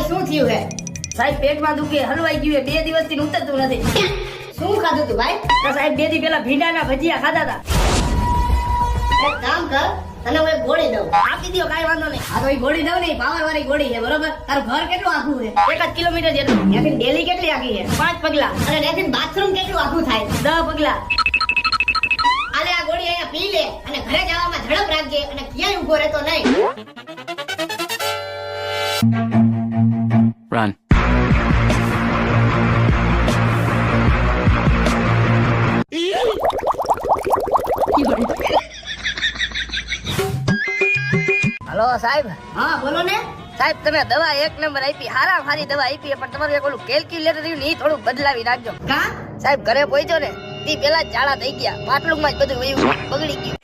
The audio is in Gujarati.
શું થયું હે? સાહેબ પેટમાં દુખે, હલવાઈ ગયું, 2 દિવસથી ઉતરતું નથી. શું ખાધું તું ભાઈ? તો સાહેબ 2 દી પહેલા ભીંડાના ભજીયા ખાધા હતા. એક કામ કર, તને હું એક ગોળી દઉં. આપી દ્યો, કાંઈ વાંધો નહીં. આ તો ઈ ગોળી દઉં ને, પાવર વાળી ગોળી છે, બરોબર? તારું ઘર કેટલું આખું છે? 1 જ કિલોમીટર જેટલું. ત્યાંથી ડેલી કેટલી આખી છે? 5 પગલા. અને ત્યાંથી બાથરૂમ કેટલું આખું થાય? 10 પગલા. આલે આ ગોળી અહીંયા પી લે અને ઘરે જવામાં ઝડપ રાખજે અને ક્યાંય ઊભો રહેતો નહીં. Run. હલો સાહેબ. હા બોલો ને. સાહેબ તમે દવા 1 નંબર આપી, હારા હારી દવા આપી, પણ તમારું એક ઓલું કેલ્ક્યુલેટર રહ્યું ને, ઈ થોડું બદલાવી નાખજો. કા? સાહેબ ઘરે પહોંચ્યો ને, ઈ પેલા જ ઝાડા થઈ ગયા, પાટલું માં જ બધું વયું બગડી ગયું.